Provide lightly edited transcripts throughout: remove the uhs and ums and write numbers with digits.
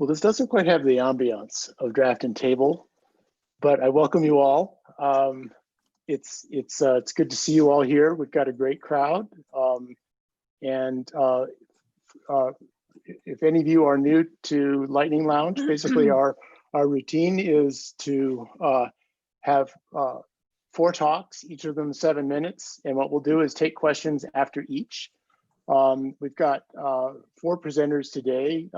Well, this doesn't quite have the ambiance of draft and table, but I welcome you all. It's good to see you all here. We've got a great crowd, and if any of you are new to Lightning Lounge, basically our routine is to have 4 talks, each of them 7 minutes, and what we'll do is take questions after each. We've got 4 presenters today.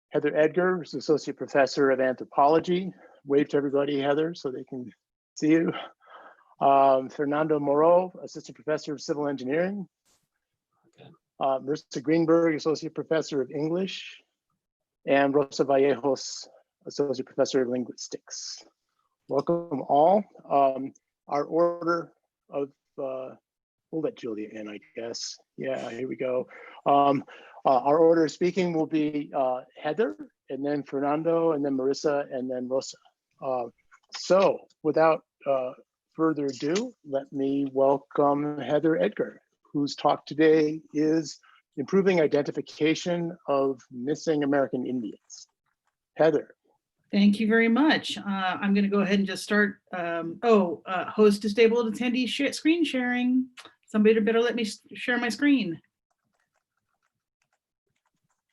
Heather Edgar, who's Associate Professor of Anthropology. Wave to everybody, Heather, so they can see you. Fernando Moreu, Assistant Professor of Civil Engineering. Marissa Greenberg, Associate Professor of English. And Rosa Vallejos, Associate Professor of Linguistics. Welcome all. Our order of, we'll let Julia in, I guess. Yeah, here we go. Our order of speaking will be Heather, and then Fernando, and then Marissa, and then Rosa. So without further ado, let me welcome Heather Edgar, whose talk today is Improving Identification of Missing American Indians. Heather. Thank you very much. I'm going to go ahead and just start. Host disabled attendee screen sharing. Somebody better let me share my screen.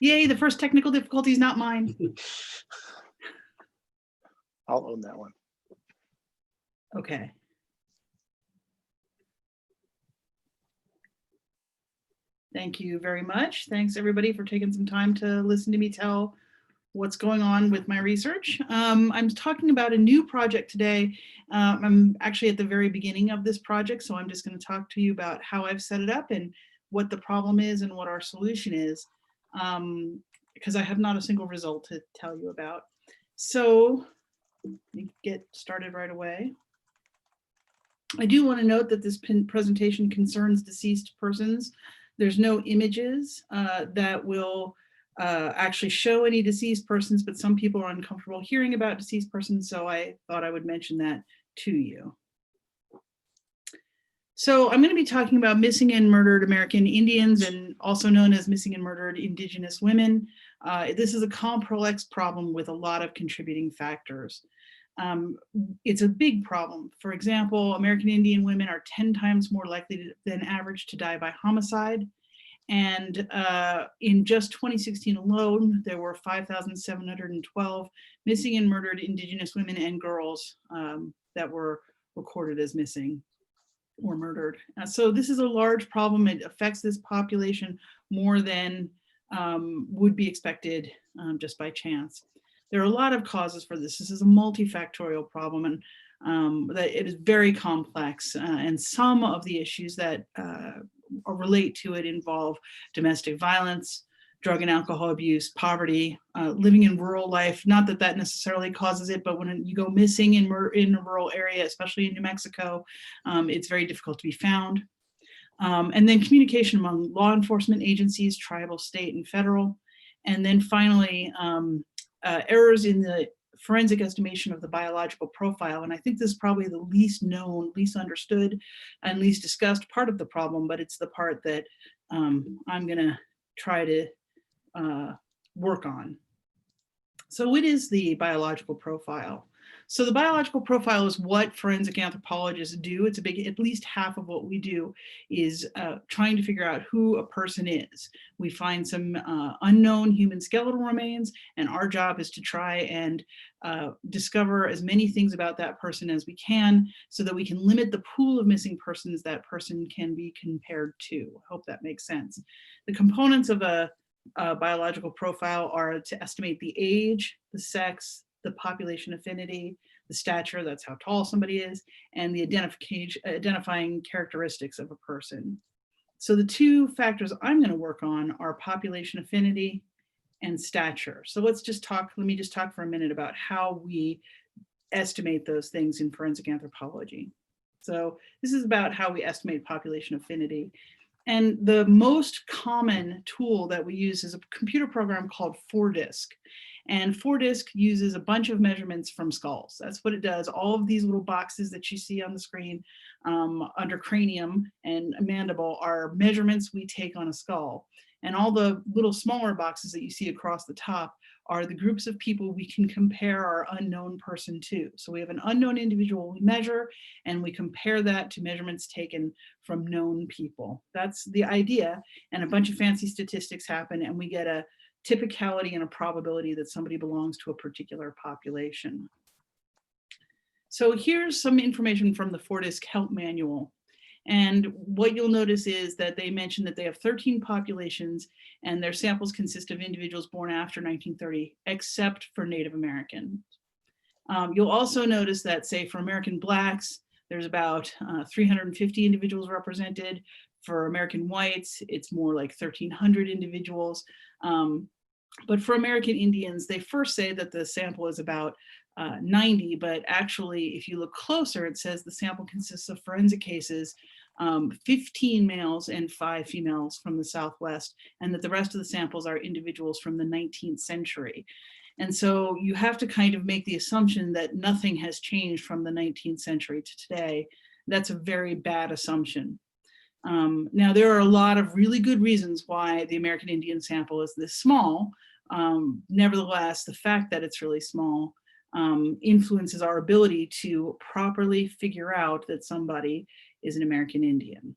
Yay, the first technical difficulty is not mine. I'll own that one. Okay. Thank you very much. Thanks everybody for taking some time to listen to me tell what's going on with my research. I'm talking about a new project today. I'm actually at the very beginning of this project, so I'm just going to talk to you about how I've set it up and what the problem is and what our solution is, because I have not a single result to tell you about. So let me get started right away. I do want to note that this presentation concerns deceased persons. There's no images that will actually show any deceased persons, but some people are uncomfortable hearing about deceased persons, so I thought I would mention that to you. So I'm going to be talking about missing and murdered American Indians, and also known as missing and murdered Indigenous women. This is a complex problem with a lot of contributing factors. It's a big problem. For example, American Indian women are 10 times more likely than average to die by homicide. And in just 2016 alone, there were 5,712 missing and murdered Indigenous women and girls that were recorded as missing or murdered. So this is a large problem. It affects this population more than would be expected just by chance. There are a lot of causes for this. This is a multifactorial problem, and that it is very complex. And some of the issues that relate to it involve domestic violence, drug and alcohol abuse, poverty, living in rural life. Not that that necessarily causes it, but when you go missing in a rural area, especially in New Mexico, it's very difficult to be found. And then communication among law enforcement agencies, tribal, state, and federal. And then finally, errors in the forensic estimation of the biological profile. And I think this is probably the least known, least understood, and least discussed part of the problem, but it's the part that I'm gonna try to work on. So what is the biological profile? So the biological profile is what forensic anthropologists do. It's a big, at least half of what we do is trying to figure out who a person is. We find some unknown human skeletal remains, and our job is to try and discover as many things about that person as we can so that we can limit the pool of missing persons that person can be compared to. I hope that makes sense. The components of a biological profile are to estimate the age, the sex, the population affinity, the stature, that's how tall somebody is, and the identifying characteristics of a person. So the 2 factors I'm going to work on are population affinity and stature. So let me just talk for a minute about how we estimate those things in forensic anthropology. So this is about how we estimate population affinity. And the most common tool that we use is a computer program called 4DISC. And 4DISC uses a bunch of measurements from skulls. That's what it does. All of these little boxes that you see on the screen under cranium and mandible are measurements we take on a skull. And all the little smaller boxes that you see across the top are the groups of people we can compare our unknown person to. So we have an unknown individual we measure, and we compare that to measurements taken from known people. That's the idea. And a bunch of fancy statistics happen, and we get a typicality and a probability that somebody belongs to a particular population. So here's some information from the FORDISC Help Manual. And what you'll notice is that they mention that they have 13 populations, and their samples consist of individuals born after 1930, except for Native Americans. You'll also notice that, say, for American Blacks, there's about 350 individuals represented. For American whites, it's more like 1,300 individuals. But for American Indians, they first say that the sample is about 90, but actually, if you look closer, it says the sample consists of forensic cases, 15 males and 5 females from the Southwest, and that the rest of the samples are individuals from the 19th century. And so you have to kind of make the assumption that nothing has changed from the 19th century to today. That's a very bad assumption. Now, there are a lot of really good reasons why the American Indian sample is this small. Nevertheless, the fact that it's really small influences our ability to properly figure out that somebody is an American Indian.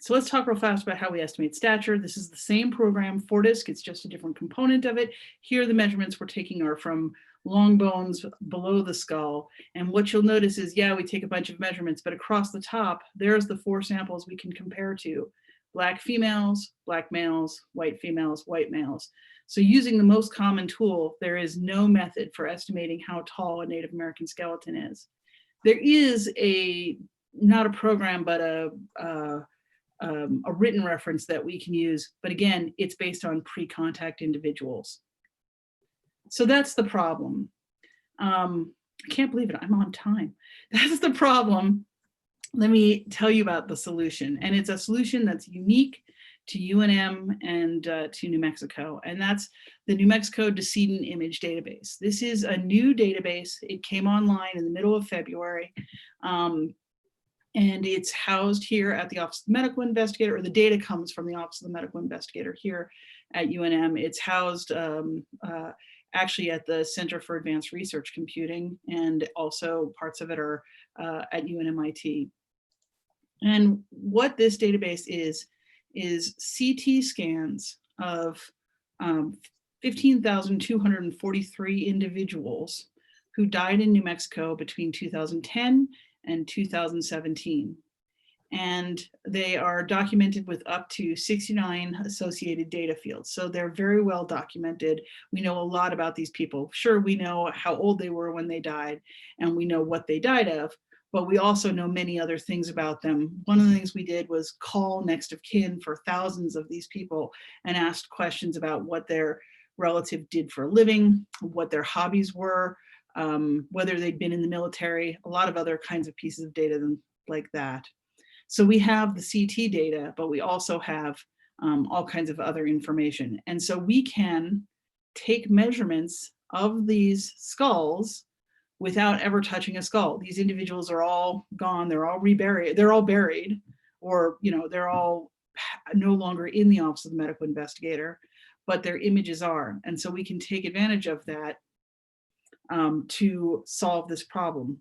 So let's talk real fast about how we estimate stature. This is the same program, FORDISC, it's just a different component of it. Here, the measurements we're taking are from long bones below the skull. And what you'll notice is, yeah, we take a bunch of measurements, but across the top, there's the 4 samples we can compare to: Black females, Black males, white females, white males. So using the most common tool, there is no method for estimating how tall a Native American skeleton is. There is not a program, but a written reference that we can use, but again, it's based on pre-contact individuals. So that's the problem. I can't believe it, I'm on time. That's the problem. Let me tell you about the solution. And it's a solution that's unique to UNM and to New Mexico. And that's the New Mexico Decedent Image Database. This is a new database. It came online in the middle of February. And it's housed here at the Office of the Medical Investigator, or the data comes from the Office of the Medical Investigator here at UNM. It's housed actually at the Center for Advanced Research Computing, and also parts of it are at UNMIT. And what this database is CT scans of 15,243 individuals who died in New Mexico between 2010 and 2017. And they are documented with up to 69 associated data fields. So they're very well documented. We know a lot about these people. Sure, we know how old they were when they died, and we know what they died of, but we also know many other things about them. One of the things we did was call next of kin for thousands of these people and asked questions about what their relative did for a living, what their hobbies were, whether they'd been in the military, a lot of other kinds of pieces of data like that. So we have the CT data, but we also have all kinds of other information. And so we can take measurements of these skulls without ever touching a skull. These individuals are all gone, they're all reburied, they're all buried, or they're all no longer in the Office of the Medical Investigator, but their images are. And so we can take advantage of that to solve this problem.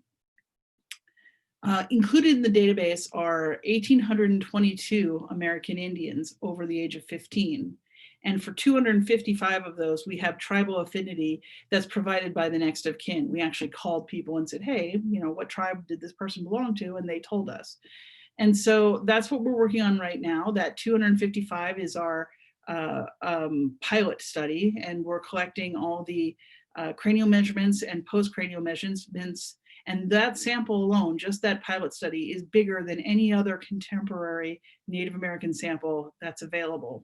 Included in the database are 1,822 American Indians over the age of 15. And for 255 of those, we have tribal affinity that's provided by the next of kin. We actually called people and said, hey, what tribe did this person belong to? And they told us. And so that's what we're working on right now. That 255 is our pilot study, and we're collecting all the cranial measurements and post-cranial measurements. And that sample alone, just that pilot study, is bigger than any other contemporary Native American sample that's available.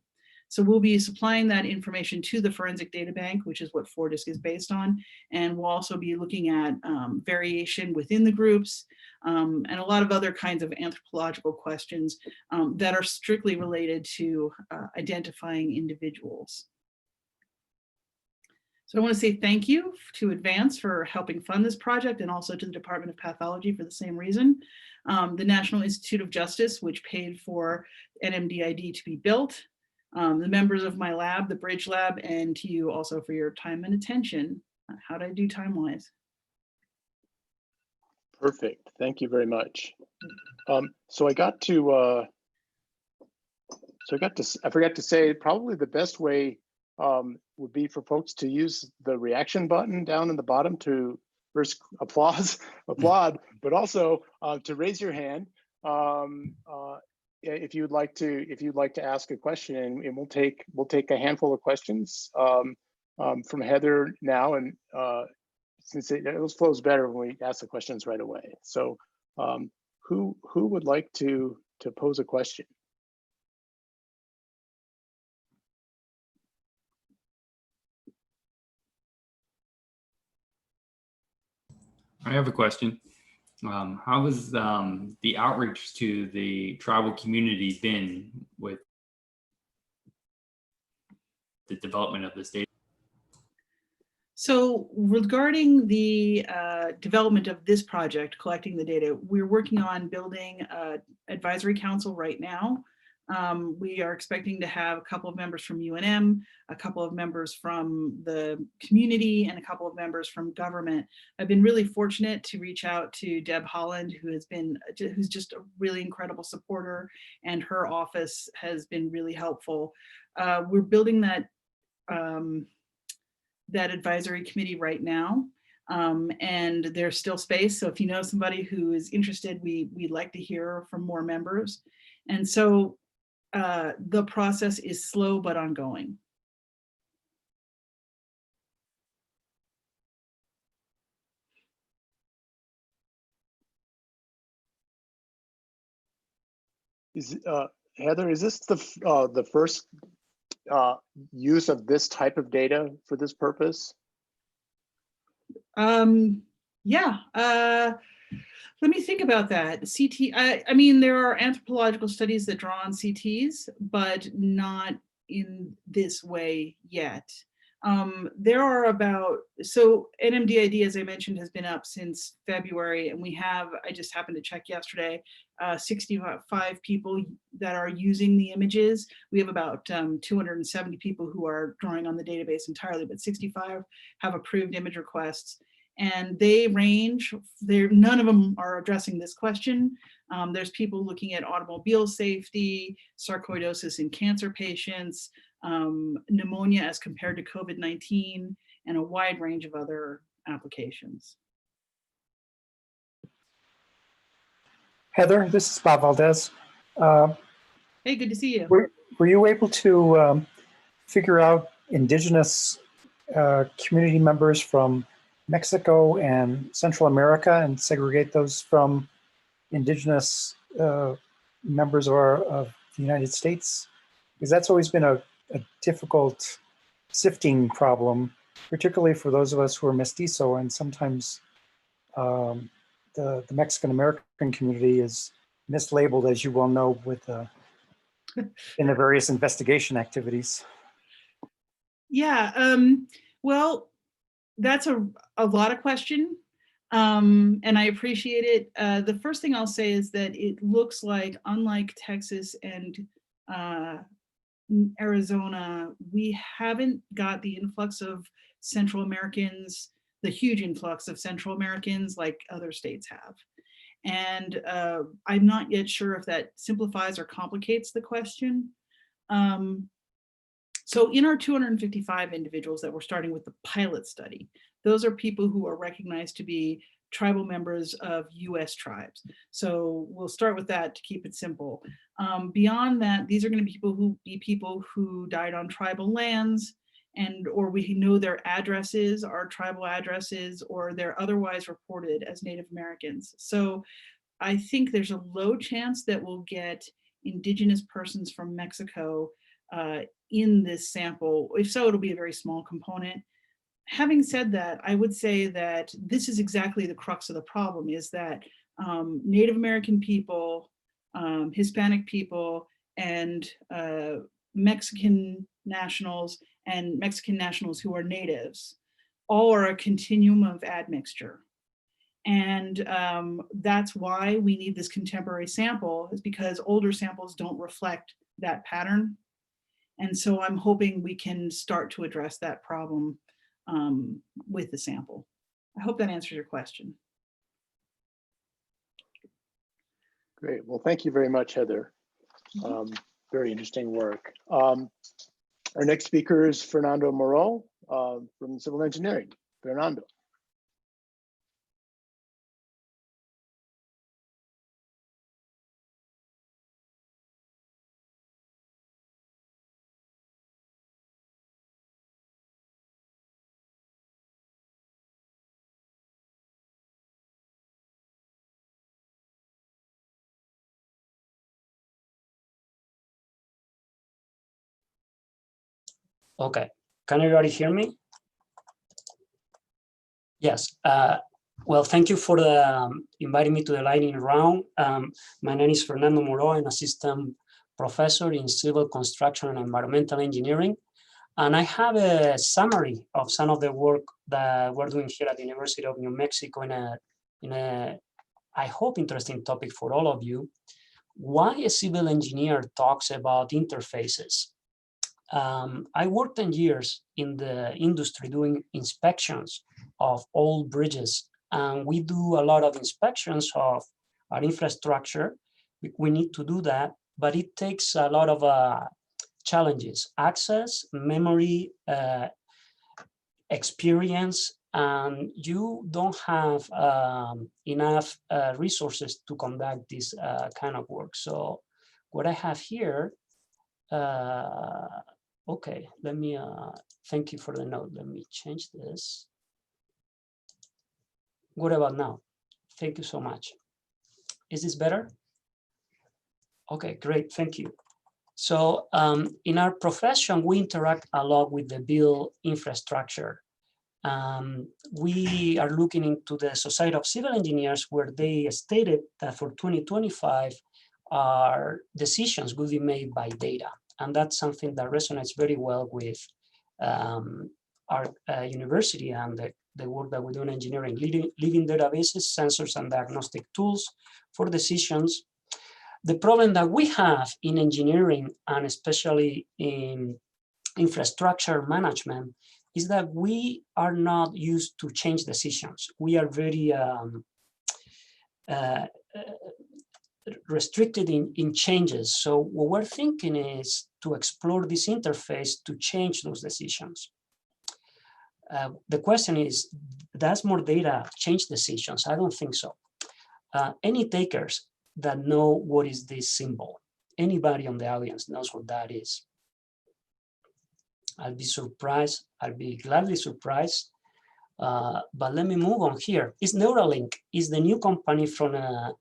So we'll be supplying that information to the Forensic Data Bank, which is what FORDISC is based on. And we'll also be looking at variation within the groups and a lot of other kinds of anthropological questions that are strictly related to identifying individuals. So I want to say thank you to Advance for helping fund this project, and also to the Department of Pathology for the same reason. the National Institute of Justice, which paid for NMDID to be built, the members of my lab, the Bridge Lab, and to you also for your time and attention. How did I do time-wise? Perfect. Thank you very much. So I forgot to say, probably the best way would be for folks to use the reaction button down in the bottom to first applaud, but also to raise your hand if you'd like to ask a question, and we'll take a handful of questions from Heather now, and since it flows better when we ask the questions right away. So who would like to pose a question? I have a question. How has the outreach to the tribal community been with the development of this data? So regarding the development of this project, collecting the data, we're working on building an advisory council right now. We are expecting to have a couple of members from UNM, a couple of members from the community, and a couple of members from government. I've been really fortunate to reach out to Deb Holland, who's just a really incredible supporter, and her office has been really helpful. We're building that advisory committee right now. And there's still space. So if you know somebody who is interested, we'd like to hear from more members. And so the process is slow but ongoing. Heather, is this the first use of this type of data for this purpose? Yeah, let me think about that. CT, I mean, there are anthropological studies that draw on CTs, but not in this way yet. There are so NMDID, as I mentioned, has been up since February, and we have, I just happened to check yesterday, 65 people that are using the images. We have about 270 people who are drawing on the database entirely, but 65 have approved image requests. And they range, none of them are addressing this question. There's people looking at automobile safety, sarcoidosis in cancer patients, pneumonia as compared to COVID-19, and a wide range of other applications. Heather, this is Bob Valdez. Hey, good to see you. Were you able to figure out indigenous community members from Mexico and Central America and segregate those from indigenous members of the United States? Because that's always been a difficult sifting problem, particularly for those of us who are mestizo, and sometimes the Mexican American community is mislabeled, as you well know, with in the various investigation activities. Yeah, well, that's a lot of question, and I appreciate it. The first thing I'll say is that it looks like, unlike Texas and Arizona, we haven't got the influx of Central Americans, the huge influx of Central Americans like other states have. And I'm not yet sure if that simplifies or complicates the question. So in our 255 individuals that we're starting with the pilot study, those are people who are recognized to be tribal members of US tribes. So we'll start with that to keep it simple. Beyond that, these are going to be people who died on tribal lands, or we know their addresses are tribal addresses, or they're otherwise reported as Native Americans. So I think there's a low chance that we'll get indigenous persons from Mexico in this sample. If so, it'll be a very small component. Having said that, I would say that this is exactly the crux of the problem, is that Native American people, Hispanic people, and Mexican nationals and Mexican nationals who are natives all are a continuum of admixture. And that's why we need this contemporary sample, is because older samples don't reflect that pattern. And so I'm hoping we can start to address that problem with the sample. I hope that answers your question. Great. Well, thank you very much, Heather. Very interesting work. Our next speaker is Fernando Moreu from Civil Engineering. Fernando. Okay, can everybody hear me? Yes, well, thank you for inviting me to the lightning round. My name is Fernando Moreu. I'm assistant professor in civil construction and environmental engineering. And I have a summary of some of the work that we're doing here at the University of New Mexico in a I hope, interesting topic for all of you. Why a civil engineer talks about interfaces. I worked 10 years in the industry doing inspections of old bridges, and we do a lot of inspections of our infrastructure. We need to do that, but it takes a lot of challenges: access, memory, experience, and you don't have enough resources to conduct this kind of work. So what I have here, okay, let me, thank you for the note. Let me change this. What about now? Thank you so much. Is this better? Okay, great, thank you. So in our profession, we interact a lot with the built infrastructure. We are looking into the Society of Civil Engineers, where they stated that for 2025, our decisions will be made by data. And that's something that resonates very well with our university and the work that we do in engineering, living databases, sensors, and diagnostic tools for decisions. The problem that we have in engineering, and especially in infrastructure management, is that we are not used to change decisions. We are very restricted in changes. So what we're thinking is to explore this interface to change those decisions. The question is, does more data change decisions? I don't think so. Any takers that know what is this symbol? Anybody on the audience knows what that is? I'll be surprised. I'll be gladly surprised. But let me move on here. Is Neuralink is the new company from a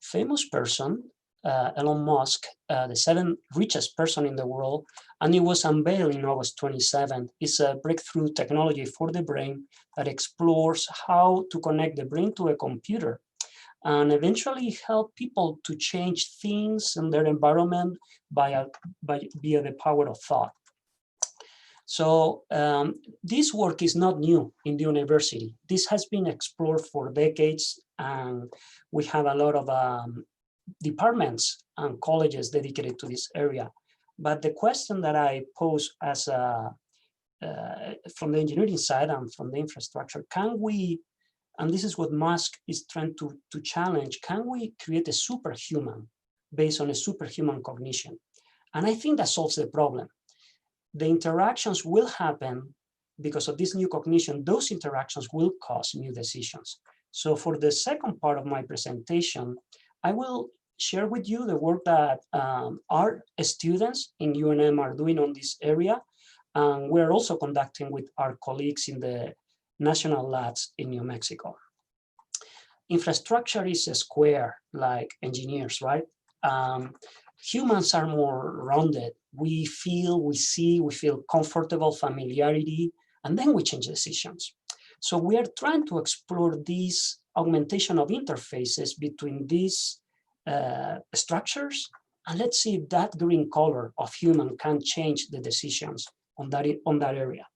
famous person, Elon Musk, the 7th richest person in the world, and it was unveiled in August 27th. It's a breakthrough technology for the brain that explores how to connect the brain to a computer and eventually help people to change things in their environment via the power of thought. So this work is not new in the university. This has been explored for decades, and we have a lot of departments and colleges dedicated to this area. But the question that I pose as from the engineering side and from the infrastructure, can we, and this is what Musk is trying to challenge, can we create a superhuman based on a superhuman cognition? And I think that solves the problem. The interactions will happen because of this new cognition. Those interactions will cause new decisions. So for the second part of my presentation, I will share with you the work that our students in UNM are doing on this area. And we're also conducting with our colleagues in the national labs in New Mexico. Infrastructure is a square, like engineers, right? Humans are more rounded. We feel, we see, we feel comfortable, familiarity, and then we change decisions. So we are trying to explore this augmentation of interfaces between these structures, and let's see if that green color of human can change the decisions on that area.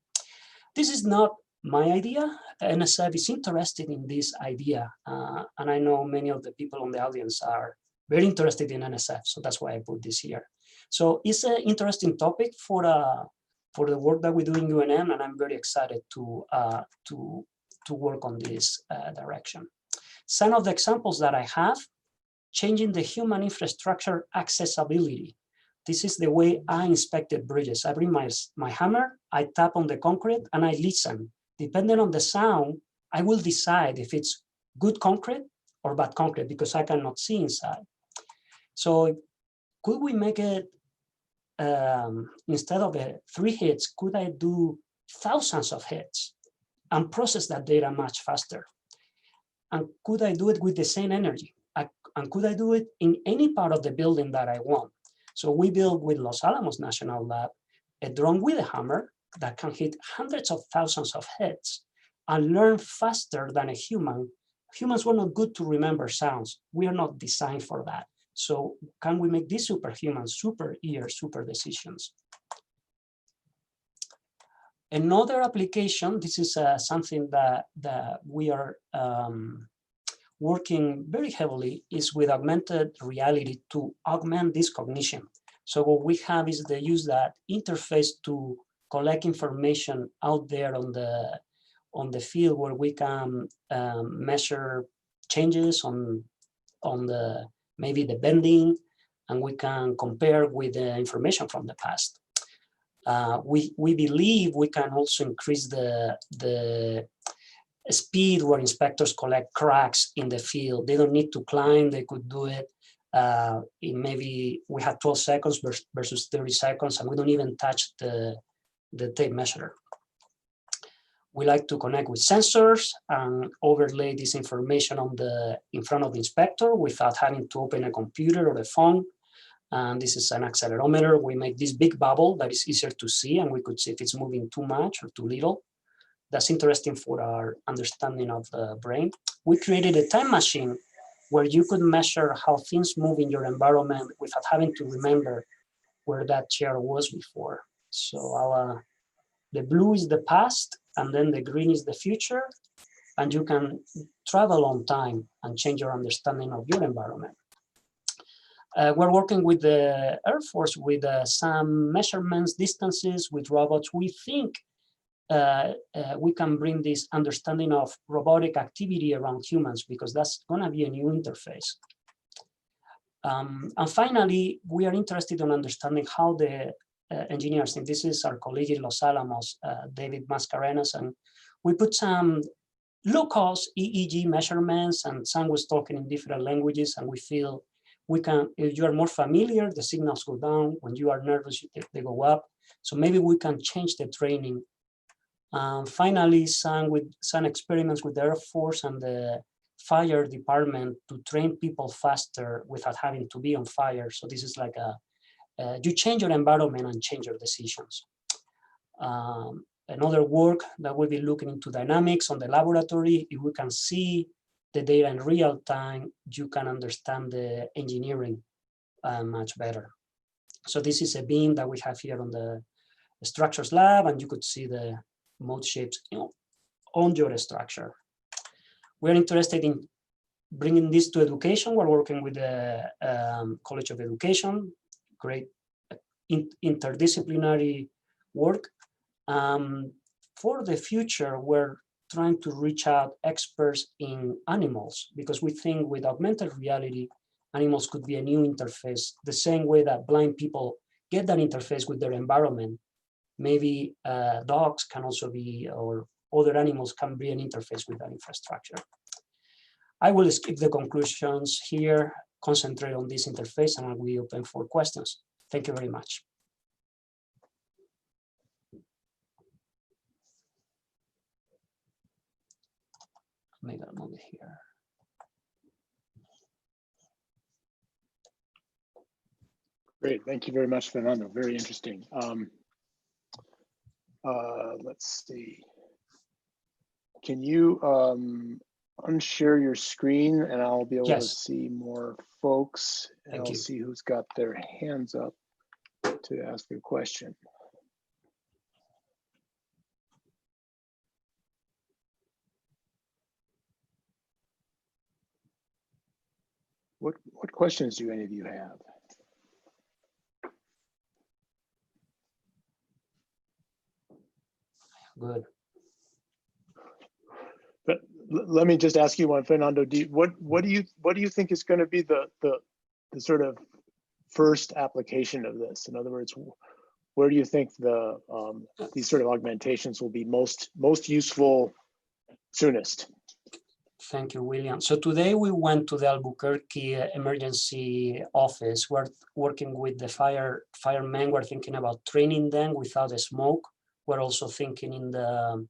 This is not My idea, NSF is interested in this idea, and I know many of the people on the audience are very interested in NSF, so that's why I put this here. So it's an interesting topic for the work that we do in UNM, and I'm very excited to work on this direction. Some of the examples that I have: changing the human infrastructure accessibility. This is the way I inspected bridges. I bring my hammer, I tap on the concrete, and I listen. Depending on the sound, I will decide if it's good concrete or bad concrete, because I cannot see inside. So could we make it, instead of 3 hits, could I do thousands of hits and process that data much faster? And could I do it with the same energy? And could I do it in any part of the building that I want? So we built with Los Alamos National Lab a drone with a hammer that can hit hundreds of thousands of hits and learn faster than a human. Humans were not good to remember sounds. We are not designed for that. So can we make these superhumans, super ears, super decisions? Another application, this is something that we are working very heavily, is with augmented reality to augment this cognition. So what we have is the use that interface to collect information out there on the field, where we can measure changes on the maybe the bending, and we can compare with the information from the past. We believe we can also increase the speed where inspectors collect cracks in the field. They don't need to climb, they could do it. Maybe we have 12 seconds versus 30 seconds, and we don't even touch the tape measure. We like to connect with sensors and overlay this information in front of the inspector without having to open a computer or a phone. And this is an accelerometer. We make this big bubble that is easier to see, and we could see if it's moving too much or too little. That's interesting for our understanding of the brain. We created a time machine where you could measure how things move in your environment without having to remember where that chair was before. So the blue is the past, and then the green is the future, and you can travel on time and change your understanding of your environment. We're working with the Air Force with some measurements, distances with robots. We think we can bring this understanding of robotic activity around humans, because that's going to be a new interface. And finally, we are interested in understanding how the engineers, and this is our colleague in Los Alamos, David Mascarenas, and we put some low-cost EEG measurements, and Sam was talking in different languages, and we feel we can, if you are more familiar, the signals go down. When you are nervous, they go up. So maybe we can change the training. Finally, some experiments with the Air Force and the fire department to train people faster without having to be on fire. So this is like you change your environment and change your decisions. Another work that we'll be looking into dynamics on the laboratory. If we can see the data in real time, you can understand the engineering much better. So this is a beam that we have here on the structures lab, and you could see the mode shapes, on your structure. We're interested in bringing this to education. We're working with the College of Education, great interdisciplinary work. For the future, we're trying to reach out experts in animals, because we think with augmented reality, animals could be a new interface, the same way that blind people get that interface with their environment. Maybe dogs can also be, or other animals can be an interface with that infrastructure. I will skip the conclusions here, concentrate on this interface, and I will be open for questions. Thank you very much. Maybe I'll move it here. Great, thank you very much, Fernando. Very interesting. Let's see. Can you unshare your screen, and I'll be able to see more folks, and I'll see who's got their hands up to. to ask your question. What questions do any of you have? Good. But let me just ask you one, Fernando. What do you think is going to be the sort of first application of this? In other words, where do you think these sort of augmentations will be most useful soonest? Thank you, William. So today we went to the Albuquerque emergency office. We're working with the firemen. We're thinking about training them without the smoke. We're also thinking in the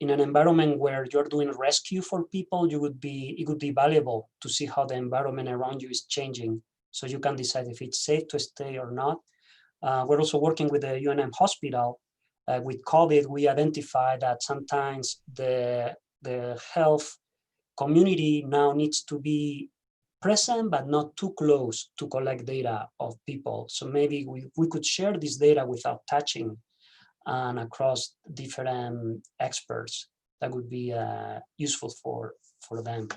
in an environment where you're doing rescue for people, it would be valuable to see how the environment around you is changing, so you can decide if it's safe to stay or not. We're also working with the UNM hospital. With COVID, we identified that sometimes the health community now needs to be present, but not too close to collect data of people. So maybe we could share this data without touching and across different experts. That would be useful for them.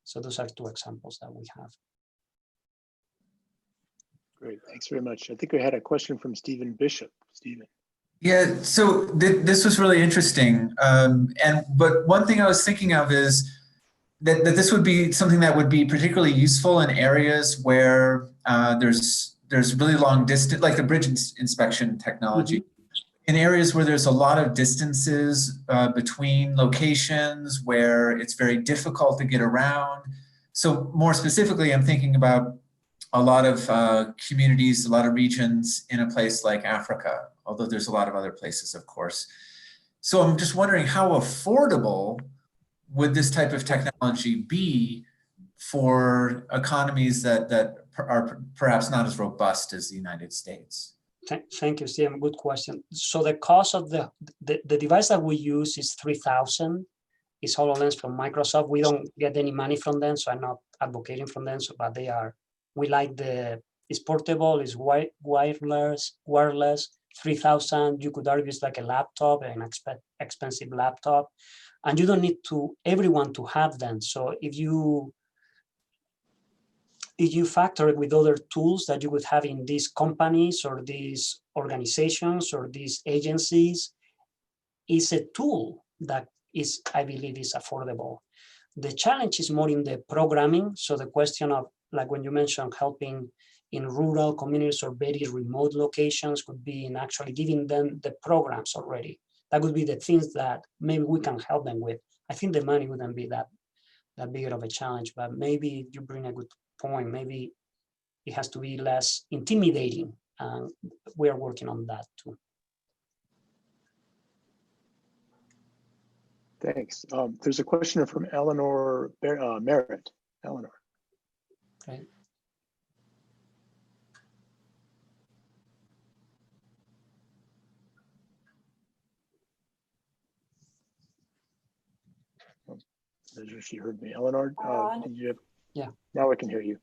So those are two examples that we have. Great, thanks very much. I think we had a question from Stephen Bishop. Stephen. Yeah, so this was really interesting. But one thing I was thinking of is that this would be something that would be particularly useful in areas where there's really long distance, like the bridge inspection technology. Mm-hmm. In areas where there's a lot of distances between locations, where it's very difficult to get around. So more specifically, I'm thinking about a lot of communities, a lot of regions in a place like Africa, although there's a lot of other places, of course. So I'm just wondering, how affordable would this type of technology be for economies that are perhaps not as robust as the United States? Thank you, Stephen. Good question. So the cost of the device that we use is $3,000. It's HoloLens from Microsoft. We don't get any money from them, so I'm not advocating from them. So, but they are. We like it's portable, it's wireless, 3,000. You could argue it's like a laptop, an expensive laptop, and you don't need everyone to have them. So if you factor it with other tools that you would have in these companies or these organizations or these agencies, it's a tool that is, I believe, is affordable. The challenge is more in the programming. So the question of, like when you mentioned helping in rural communities or very remote locations, could be in actually giving them the programs already. That would be the things that maybe we can help them with. I think the money wouldn't be that big of a challenge, but maybe you bring a good point. Maybe it has to be less intimidating. We are working on that too. Thanks. There's a question from Eleanor Merritt. Eleanor. Okay. She heard me. Eleanor, did you have? Yeah. Now I can hear you.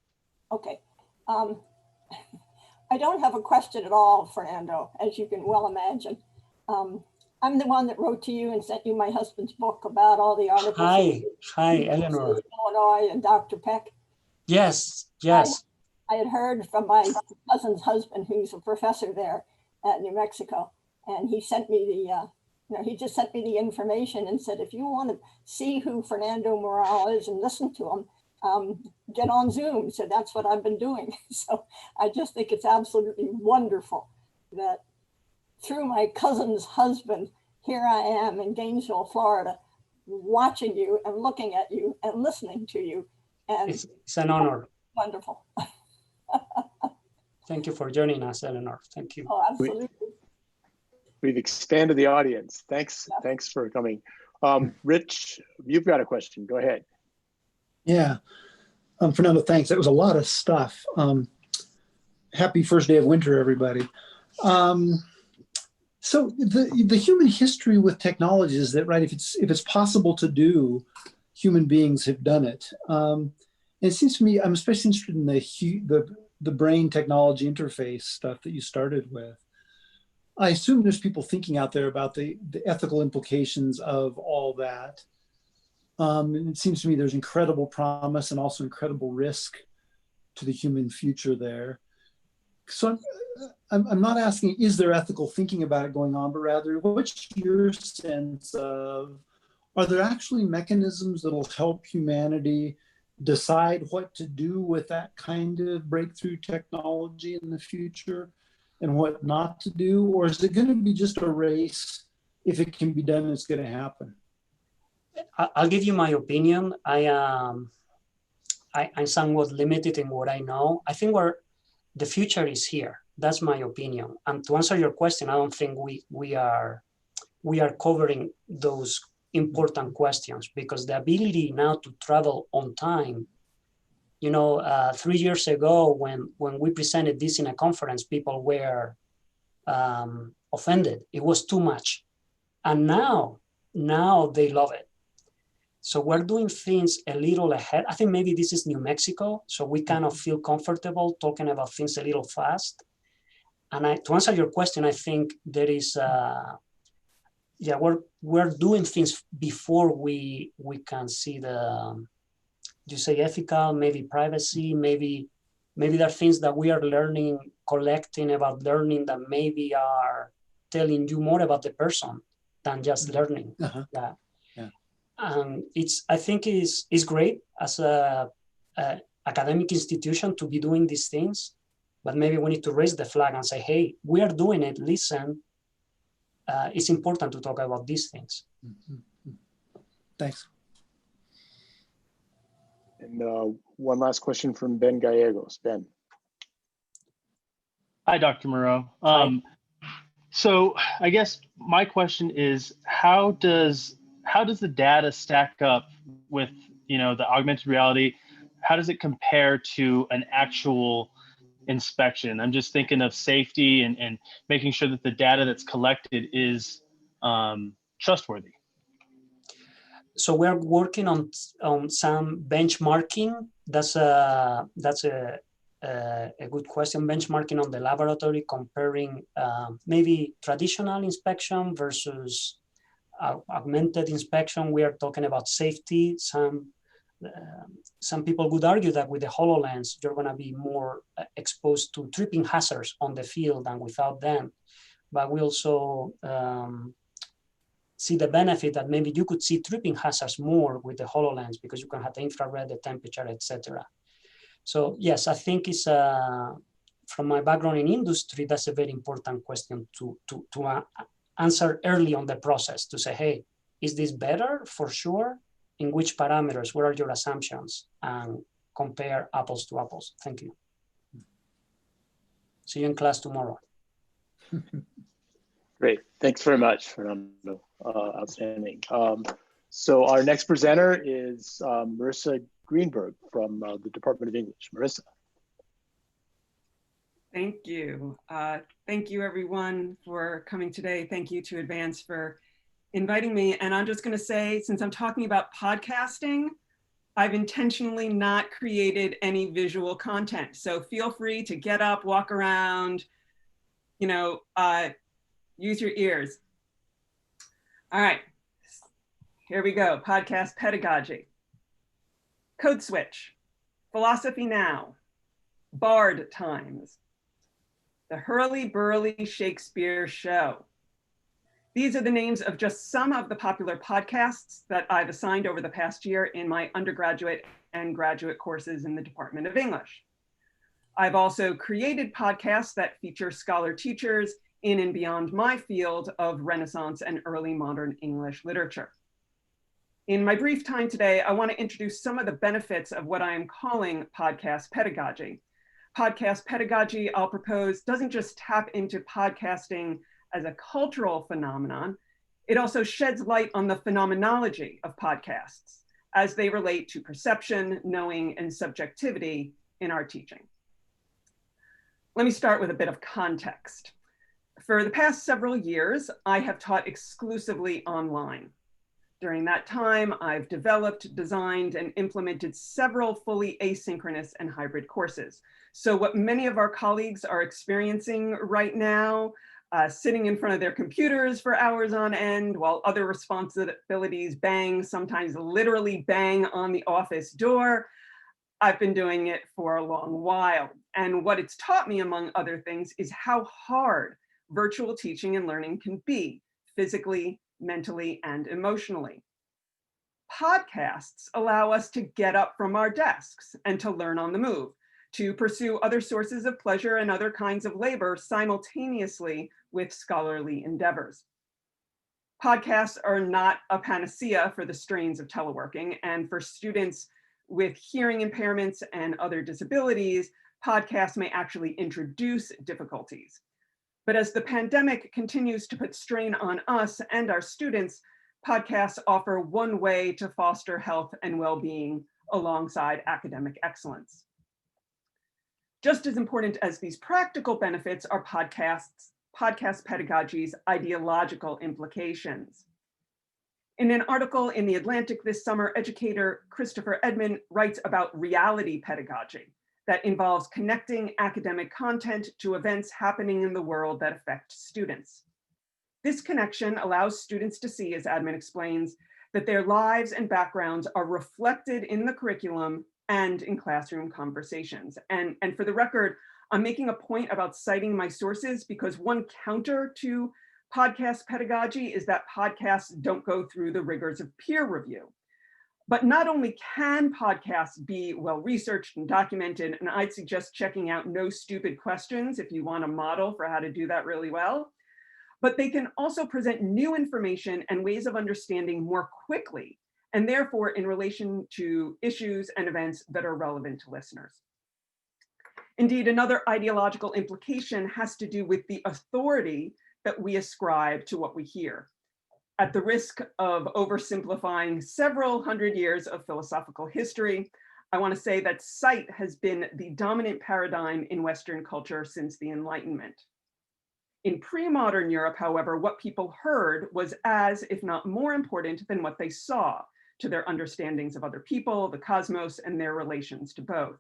Okay. I don't have a question at all, Fernando, as you can well imagine. I'm the one that wrote to you and sent you my husband's book about all the articles. Hi, Eleanor. Illinois and Dr. Peck. Yes. I had heard from my cousin's husband, who's a professor there at New Mexico, and he sent me he just sent me the information and said, if you want to see who Fernando Moreu is and listen to him, get on Zoom. So that's what I've been doing. So I just think it's absolutely wonderful that through my cousin's husband, here I am in Gainesville, Florida, watching you and looking at you and listening to you. And it's an honor. Wonderful. Thank you for joining us, Eleanor. Thank you. Oh, absolutely. We've expanded the audience. Thanks. Yeah. Thanks for coming. Rich, you've got a question. Go ahead. Yeah. Fernando, thanks. That was a lot of stuff. Happy first day of winter, everybody. So the human history with technology is that, right, if it's possible to do, human beings have done it. And it seems to me, I'm especially interested in the brain technology interface stuff that you started with. I assume there's people thinking out there about the ethical implications of all that. And it seems to me there's incredible promise and also incredible risk to the human future there. So I'm not asking, is there ethical thinking about it going on, but rather, what's your sense of, are there actually mechanisms that'll help humanity decide what to do with that kind of breakthrough technology in the future and what not to do? Or is it going to be just a race? If it can be done, it's going to happen. I'll give you my opinion. I'm somewhat limited in what I know. I think the future is here. That's my opinion. And to answer your question, I don't think we are covering those important questions, because the ability now to travel on time, 3 years ago when we presented this in a conference, people were offended. It was too much. And now they love it. So we're doing things a little ahead. I think maybe this is New Mexico, so we kind of feel comfortable talking about things a little fast. And to answer your question, I think there is, we're doing things before we can see you say ethical, maybe privacy, maybe there are things that we are learning, collecting about learning that maybe are telling you more about the person than just learning. Uh-huh. Yeah. Yeah. I think it's great as a academic institution to be doing these things, but maybe we need to raise the flag and say, hey, we are doing it, listen. It's important to talk about these things. Mm-hmm. Thanks. And one last question from Ben Gallegos. Ben. Hi, Dr. Moreu. Hi. So I guess my question is, how does the data stack up with, the augmented reality? How does it compare to an actual inspection? I'm just thinking of safety and making sure that the data that's collected is trustworthy. So we're working on some benchmarking. That's a good question. Benchmarking on the laboratory, comparing maybe traditional inspection versus augmented inspection. We are talking about safety. Some people would argue that with the HoloLens, you're going to be more exposed to tripping hazards on the field than without them. But we also see the benefit that maybe you could see tripping hazards more with the HoloLens, because you can have the infrared, the temperature, etc. So yes, I think it's from my background in industry, that's a very important question to answer early on the process, to say, hey, is this better for sure? In which parameters? What are your assumptions? And compare apples to apples. Thank you. See you in class tomorrow. Great. Thanks very much, Fernando. Outstanding. So our next presenter is Marissa Greenberg from the Department of English. Marissa. Thank you. Thank you, everyone, for coming today. Thank you to Advance for inviting me. And I'm just going to say, since I'm talking about podcasting, I've intentionally not created any visual content. So feel free to get up, walk around, use your ears. All right, here we go. Podcast pedagogy. Code switch. Philosophy now. Bard times. The Hurly-Burly Shakespeare Show. These are the names of just some of the popular podcasts that I've assigned over the past year in my undergraduate and graduate courses in the Department of English. I've also created podcasts that feature scholar teachers in and beyond my field of Renaissance and early modern English literature. In my brief time today, I want to introduce some of the benefits of what I am calling podcast pedagogy. Podcast pedagogy, I'll propose, doesn't just tap into podcasting as a cultural phenomenon, it also sheds light on the phenomenology of podcasts as they relate to perception, knowing, and subjectivity in our teaching. Let me start with a bit of context. For the past several years, I have taught exclusively online. During that time, I've developed, designed, and implemented several fully asynchronous and hybrid courses. So what many of our colleagues are experiencing right now, sitting in front of their computers for hours on end while other responsibilities bang, sometimes literally bang on the office door. I've been doing it for a long while. And what it's taught me, among other things, is how hard virtual teaching and learning can be, physically, mentally, and emotionally. Podcasts allow us to get up from our desks and to learn on the move, to pursue other sources of pleasure and other kinds of labor simultaneously with scholarly endeavors. Podcasts are not a panacea for the strains of teleworking, and for students with hearing impairments and other disabilities, podcasts may actually introduce difficulties. But as the pandemic continues to put strain on us and our students, podcasts offer one way to foster health and well-being alongside academic excellence. Just as important as these practical benefits are podcast pedagogy's ideological implications. In an article in The Atlantic this summer, educator Christopher Edman writes about reality pedagogy that involves connecting academic content to events happening in the world that affect students. This connection allows students to see, as Edman explains, that their lives and backgrounds are reflected in the curriculum and in classroom conversations. And for the record, I'm making a point about citing my sources because one counter to podcast pedagogy is that podcasts don't go through the rigors of peer review. But not only can podcasts be well-researched and documented, and I'd suggest checking out No Stupid Questions if you want a model for how to do that really well, but they can also present new information and ways of understanding more quickly, and therefore in relation to issues and events that are relevant to listeners. Indeed, another ideological implication has to do with the authority that we ascribe to what we hear. At the risk of oversimplifying several hundred years of philosophical history, I want to say that sight has been the dominant paradigm in Western culture since the Enlightenment. In pre-modern Europe, however, what people heard was as, if not more important than what they saw to their understandings of other people, the cosmos, and their relations to both.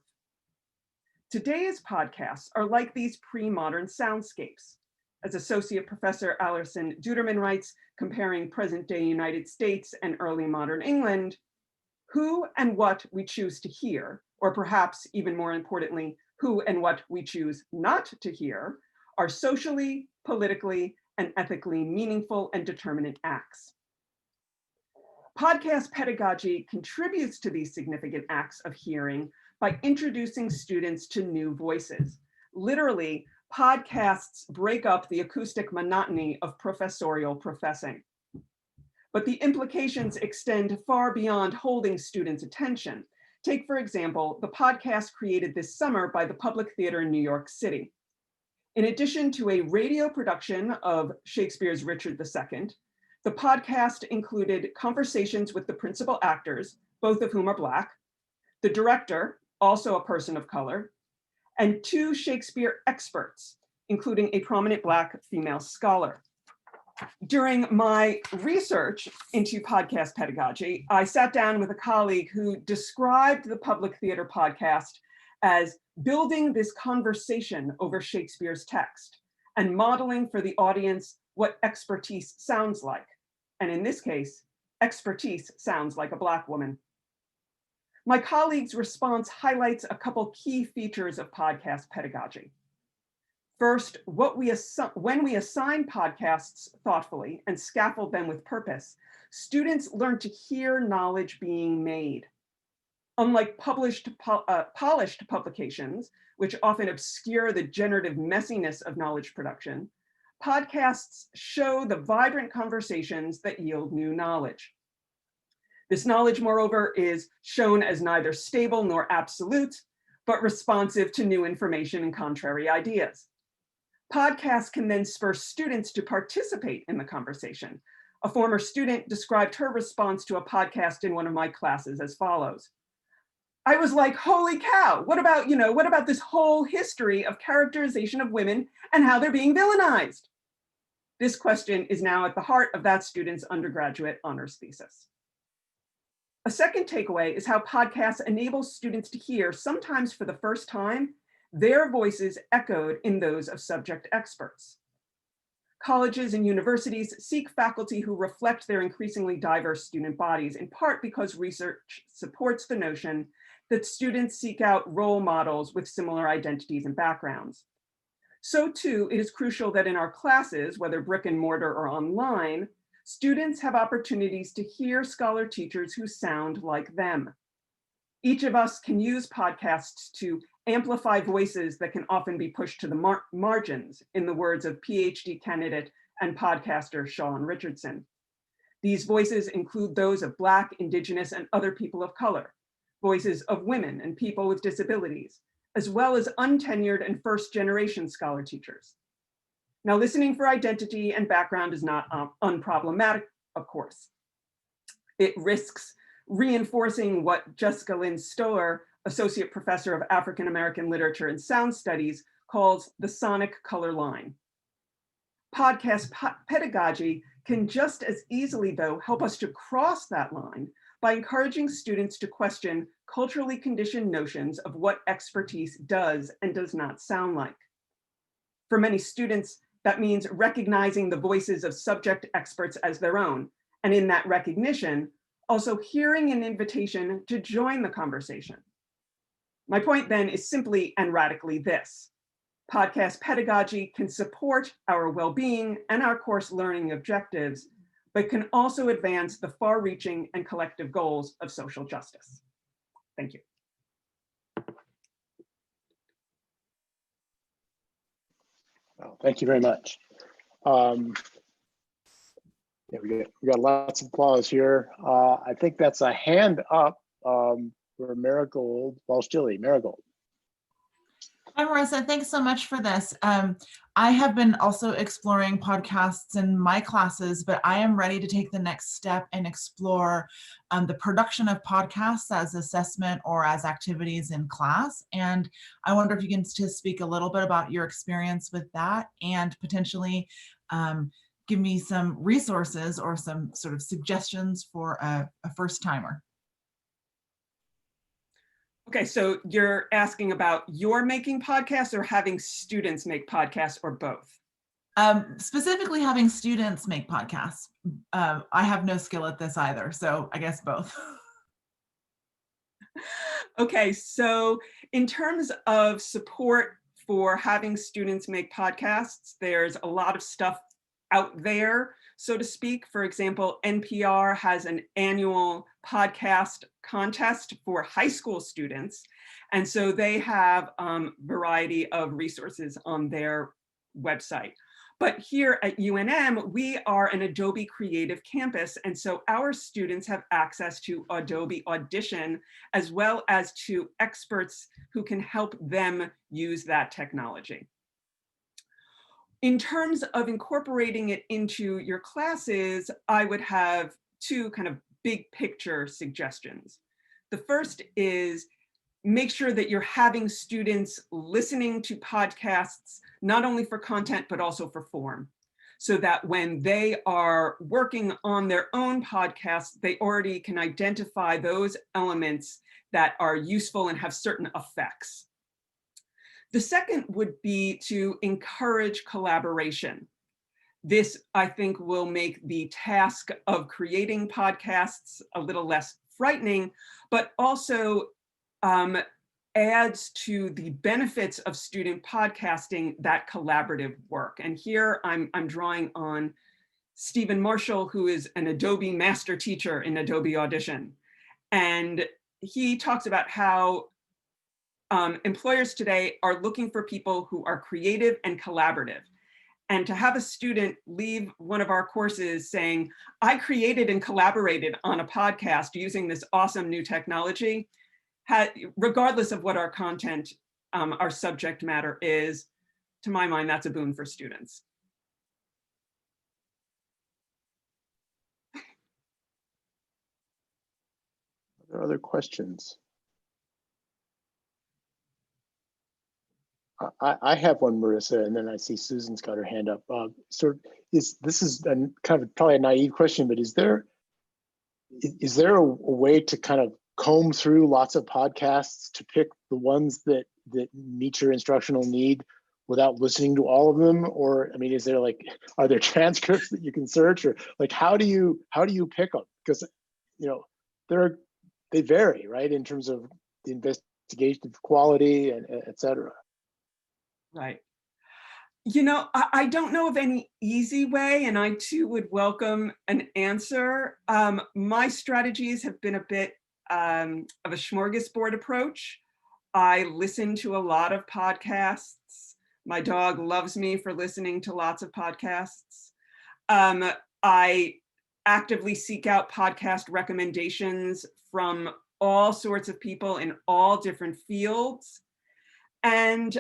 Today's podcasts are like these pre-modern soundscapes. As Associate Professor Alison Duderman writes, comparing present-day United States and early modern England, who and what we choose to hear, or perhaps even more importantly, who and what we choose not to hear, are socially, politically, and ethically meaningful and determinate acts. Podcast pedagogy contributes to these significant acts of hearing by introducing students to new voices. Literally, podcasts break up the acoustic monotony of professorial professing. But the implications extend far beyond holding students' attention. Take, for example, the podcast created this summer by the Public Theater in New York City. In addition to a radio production of Shakespeare's Richard II, the podcast included conversations with the principal actors, both of whom are Black, the director, also a person of color, and two Shakespeare experts, including a prominent Black female scholar. During my research into podcast pedagogy, I sat down with a colleague who described the Public Theater podcast as building this conversation over Shakespeare's text and modeling for the audience what expertise sounds like. And in this case, expertise sounds like a Black woman. My colleague's response highlights a couple key features of podcast pedagogy. First, when we assign podcasts thoughtfully and scaffold them with purpose, students learn to hear knowledge being made. Unlike polished publications, which often obscure the generative messiness of knowledge production, podcasts show the vibrant conversations that yield new knowledge. This knowledge, moreover, is shown as neither stable nor absolute, but responsive to new information and contrary ideas. Podcasts can then spur students to participate in the conversation. A former student described her response to a podcast in one of my classes as follows. I was like, holy cow, what about this whole history of characterization of women and how they're being villainized? This question is now at the heart of that student's undergraduate honors thesis. A second takeaway is how podcasts enable students to hear, sometimes for the first time, their voices echoed in those of subject experts. Colleges and universities seek faculty who reflect their increasingly diverse student bodies, in part because research supports the notion that students seek out role models with similar identities and backgrounds. So too, it is crucial that in our classes, whether brick and mortar or online, students have opportunities to hear scholar teachers who sound like them. Each of us can use podcasts to amplify voices that can often be pushed to the margins, in the words of PhD candidate and podcaster Sean Richardson. These voices include those of Black, Indigenous, and other people of color, voices of women and people with disabilities, as well as untenured and first-generation scholar teachers. Now, listening for identity and background is not unproblematic, of course. It risks reinforcing what Jessica Lynn Stower, Associate Professor of African American Literature and Sound Studies, calls the sonic color line. Podcast pedagogy can just as easily, though, help us to cross that line by encouraging students to question culturally conditioned notions of what expertise does and does not sound like. For many students, that means recognizing the voices of subject experts as their own, and in that recognition, also hearing an invitation to join the conversation. My point then is simply and radically this: podcast pedagogy can support our well-being and our course learning objectives, but can also advance the far-reaching and collective goals of social justice. Thank you. Well, thank you very much. Yeah, we got lots of applause here. I think that's a hand up for Marigold Walsh-Gilly. Marigold. Hi, Marissa. Thanks so much for this. I have been also exploring podcasts in my classes, but I am ready to take the next step and explore the production of podcasts as assessment or as activities in class. And I wonder if you can just speak a little bit about your experience with that and potentially give me some resources or some sort of suggestions for a first timer. Okay, so you're asking about your making podcasts or having students make podcasts, or both? Specifically having students make podcasts. I have no skill at this either, so I guess both. Okay, so in terms of support for having students make podcasts, there's a lot of stuff out there, so to speak. For example, NPR has an annual podcast contest for high school students. And so they have a variety of resources on their website. But here at UNM, we are an Adobe Creative campus. And so our students have access to Adobe Audition, as well as to experts who can help them use that technology. In terms of incorporating it into your classes, I would have two kind of big picture suggestions. The first is make sure that you're having students listening to podcasts, not only for content, but also for form, so that when they are working on their own podcast, they already can identify those elements that are useful and have certain effects. The second would be to encourage collaboration. This, I think, will make the task of creating podcasts a little less frightening, but also adds to the benefits of student podcasting that collaborative work. And here I'm drawing on Stephen Marshall, who is an Adobe master teacher in Adobe Audition. And he talks about how employers today are looking for people who are creative and collaborative. And to have a student leave one of our courses saying, I created and collaborated on a podcast using this awesome new technology, regardless of what our content, our subject matter is, to my mind, that's a boon for students. Are there other questions? I have one, Marissa, and then I see Susan's got her hand up. This is kind of probably a naive question, but is there a way to kind of comb through lots of podcasts to pick the ones that meet your instructional need without listening to all of them? Or, I mean, is there like, are there transcripts that you can search, or like, how do you pick them? Because, you know, they vary, right? In terms of the investigation quality and et cetera. Right. You know, I don't know of any easy way, and I too would welcome an answer. My strategies have been a bit of a smorgasbord approach. I listen to a lot of podcasts. My dog loves me for listening to lots of podcasts. I actively seek out podcast recommendations from all sorts of people in all different fields. And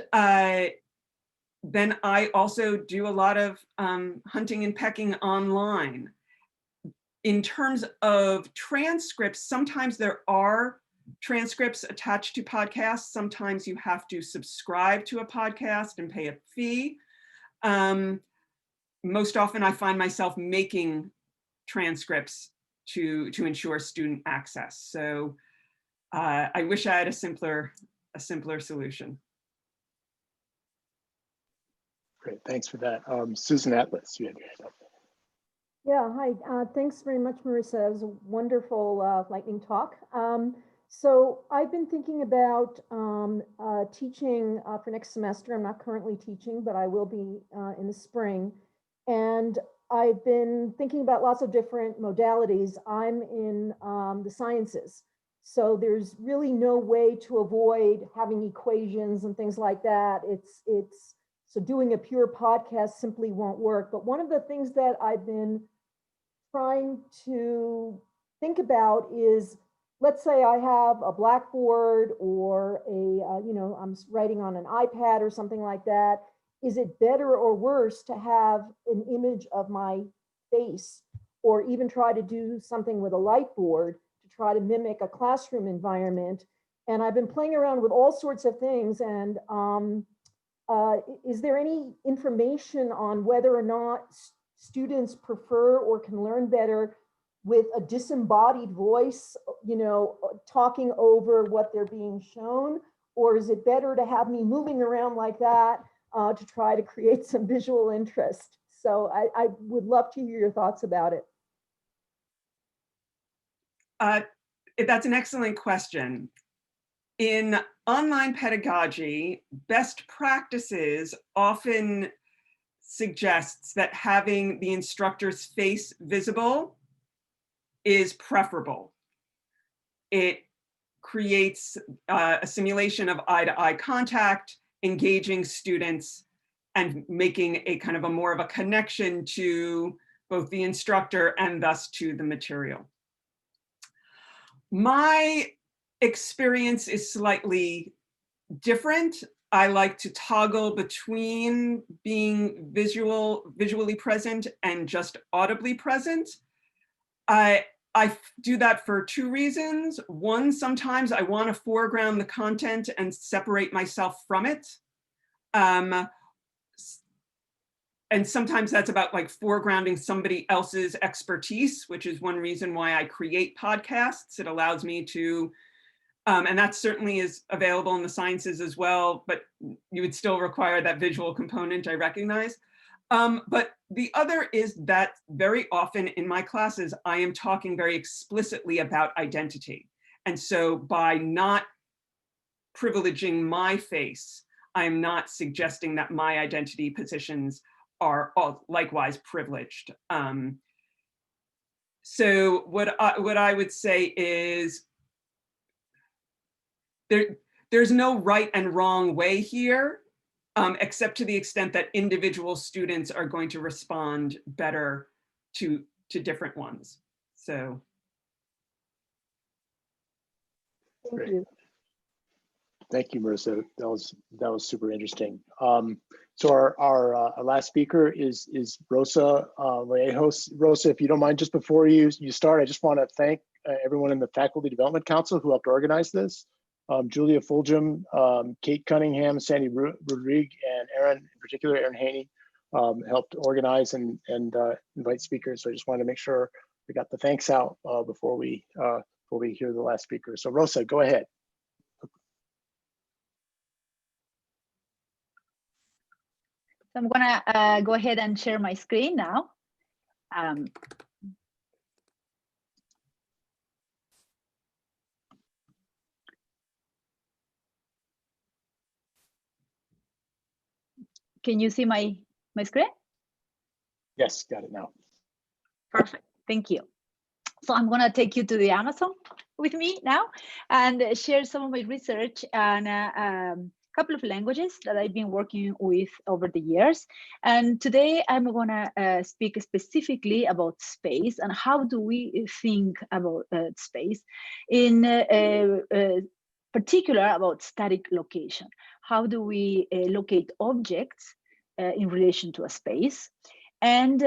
then I also do a lot of hunting and pecking online. In terms of transcripts, sometimes there are transcripts attached to podcasts. Sometimes you have to subscribe to a podcast and pay a fee. Most often I find myself making transcripts to ensure student access. So I wish I had a simpler solution. Great, thanks for that. Susan Atlas, you have your hand up. Yeah, hi. Thanks very much, Marissa. It was a wonderful lightning talk. So I've been thinking about teaching for next semester. I'm not currently teaching, but I will be in the spring. And I've been thinking about lots of different modalities. I'm in the sciences. So there's really no way to avoid having equations and things like that. So doing a pure podcast simply won't work. But one of the things that I've been trying to think about is, let's say I have a blackboard or I'm writing on an iPad or something like that. Is it better or worse to have an image of my face, or even try to do something with a light board to try to mimic a classroom environment? And I've been playing around with all sorts of things. And is there any information on whether or not students prefer or can learn better with a disembodied voice, talking over what they're being shown? Or is it better to have me moving around like that to try to create some visual interest? So I would love to hear your thoughts about it. That's an excellent question. In online pedagogy, best practices often suggests that having the instructor's face visible is preferable. It creates a simulation of eye-to-eye contact, engaging students, and making a kind of a more of a connection to both the instructor and thus to the material. My experience is slightly different. I like to toggle between being visually present and just audibly present. I do that for two reasons. One, sometimes I want to foreground the content and separate myself from it. And sometimes that's about like foregrounding somebody else's expertise, which is one reason why I create podcasts. It allows me to, and that certainly is available in the sciences as well, but you would still require that visual component, I recognize. But the other is that very often in my classes, I am talking very explicitly about identity. And so by not privileging my face, I'm not suggesting that my identity positions are all likewise privileged. So what I would say is there's no right and wrong way here, except to the extent that individual students are going to respond better to different ones. So. Thank you. Thank you, Marissa. That was super interesting. So our last speaker is Rosa Vallejos. Rosa, if you don't mind, just before you start, I just want to thank everyone in the Faculty Development Council who helped organize this. Julia Fulgham, Kate Cunningham, Sandy Rodrigue, and Aaron, in particular, Aaron Haney, helped organize and invite speakers. So I just wanted to make sure we got the thanks out before we hear the last speaker. So Rosa, go ahead. So I'm gonna go ahead and share my screen now. Can you see my screen? Yes, got it now. Perfect, thank you. So I'm gonna take you to the Amazon with me now and share some of my research on a couple of languages that I've been working with over the years. And today I'm gonna speak specifically about space and how do we think about space, in particular about static location. How do we locate objects in relation to a space? And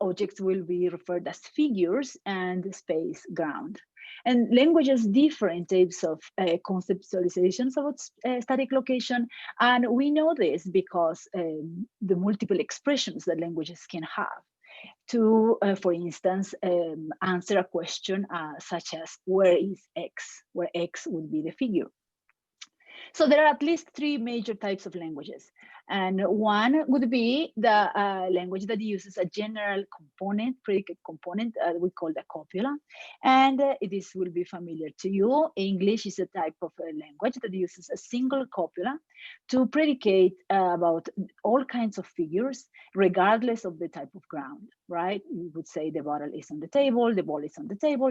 objects will be referred as figures and space, ground. And languages differ in terms of conceptualizations about static location. And we know this because the multiple expressions that languages can have to, for instance, answer a question such as, where is X? Where X would be the figure. So there are at least 3 major types of languages. And one would be the language that uses a general component, predicate component, we call the copula. And this will be familiar to you. English is a type of language that uses a single copula to predicate about all kinds of figures, regardless of the type of ground, right? You would say the bottle is on the table, the ball is on the table,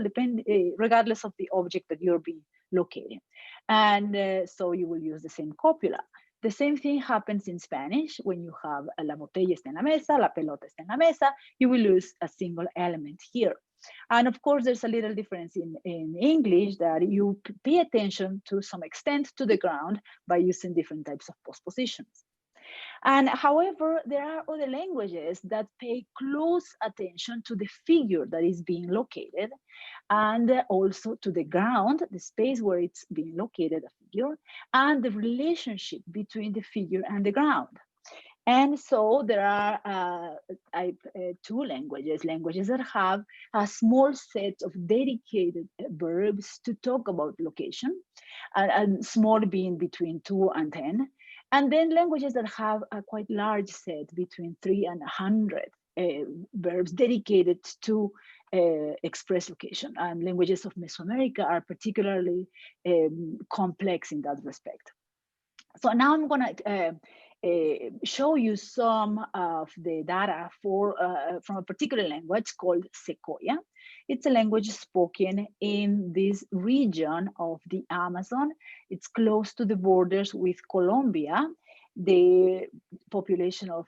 regardless of the object that you're being located. And so you will use the same copula. The same thing happens in Spanish. When you have la botella está en la mesa, la pelota está en la mesa, you will use a single element here. And of course, there's a little difference in English that you pay attention to some extent to the ground by using different types of postpositions. And however, there are other languages that pay close attention to the figure that is being located, and also to the ground, the space where it's being located, a figure, and the relationship between the figure and the ground. And so there are 2 languages that have a small set of dedicated verbs to talk about location, and small being between 2 and 10. And then languages that have a quite large set between 3 and 100 verbs dedicated to express location. And languages of Mesoamerica are particularly complex in that respect. So now I'm gonna show you some of the data from a particular language called Secoya. It's a language spoken in this region of the Amazon. It's close to the borders with Colombia. The population of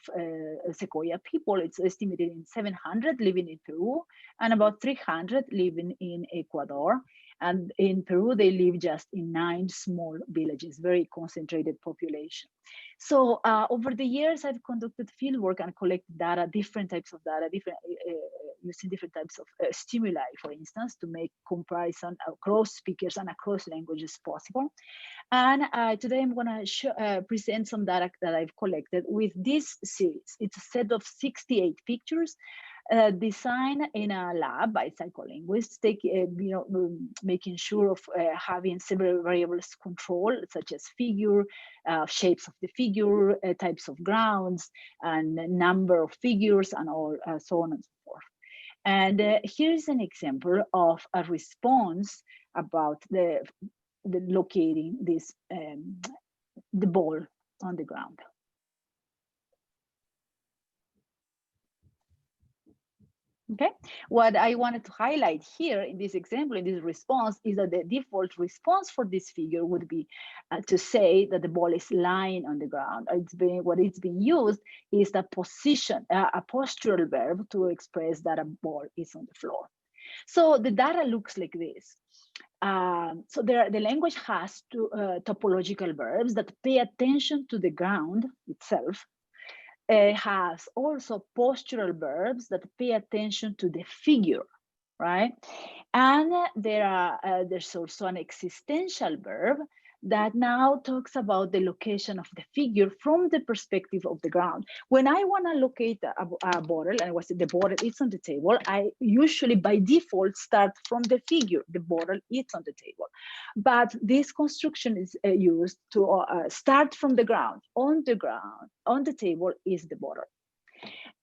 Secoya people, it's estimated in 700 living in Peru and about 300 living in Ecuador. And in Peru, they live just in 9 small villages, very concentrated population. So over the years, I've conducted fieldwork and collected data, different types of data, using different types of stimuli, for instance, to make comparison across speakers and across languages possible. And today I'm going to present some data that I've collected with this series. It's a set of 68 pictures designed in a lab by psycholinguists, making sure of having several variables control, such as figure, shapes of the figure, types of grounds, and number of figures, and all so on and so forth. And here's an example of a response about the locating this the ball on the ground. Okay, what I wanted to highlight here in this example, in this response, is that the default response for this figure would be to say that the ball is lying on the ground. What it's being used is the position, a postural verb to express that a ball is on the floor. So the data looks like this. So the language has 2 topological verbs that pay attention to the ground itself. It has also postural verbs that pay attention to the figure, right? And there's also an existential verb that now talks about the location of the figure from the perspective of the ground. When I want to locate a bottle, and I was the bottle is on the table, I usually by default start from the figure. The bottle is on the table, but this construction is used to start from the ground. On the ground, on the table is the bottle.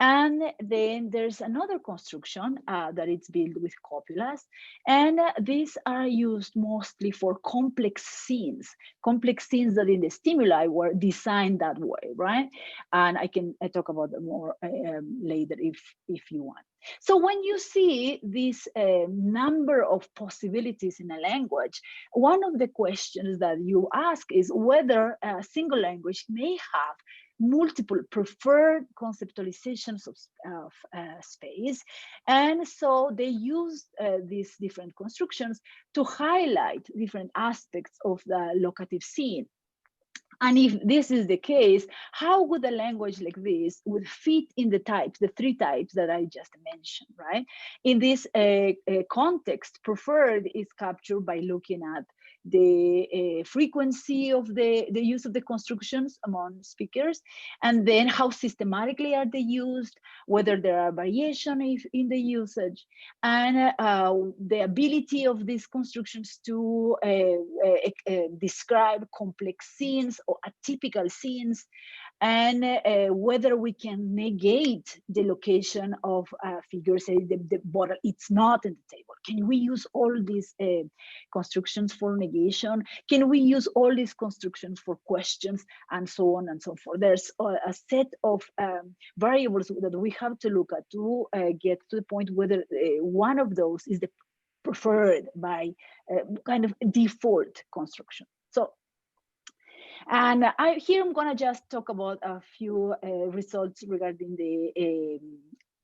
And then there's another construction that it's built with copulas. And these are used mostly for complex scenes that in the stimuli were designed that way, right? And I can talk about them more later if you want. So when you see this number of possibilities in a language, one of the questions that you ask is whether a single language may have multiple preferred conceptualizations of space. And so they use these different constructions to highlight different aspects of the locative scene. And if this is the case, how would a language like this would fit in the types, the three types that I just mentioned, right? In this context, preferred is captured by looking at the frequency of the use of the constructions among speakers, and then how systematically are they used, whether there are variations in the usage, and the ability of these constructions to describe complex scenes or atypical scenes, and whether we can negate the location of figures, say the bottle, it's not in the table. Can we use all these constructions for negation? Can we use all these constructions for questions, and so on and so forth? There's a set of variables that we have to look at to get to the point whether one of those is the preferred by kind of default construction. So, and here I'm gonna just talk about a few results regarding the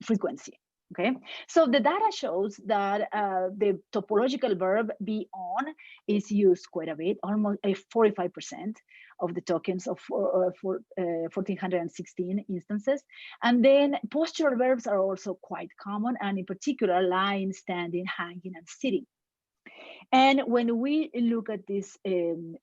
frequency. Okay, so the data shows that the topological verb be on is used quite a bit, almost 45% of the tokens of 1416 instances. And then postural verbs are also quite common, and in particular lying, standing, hanging, and sitting. And when we look at these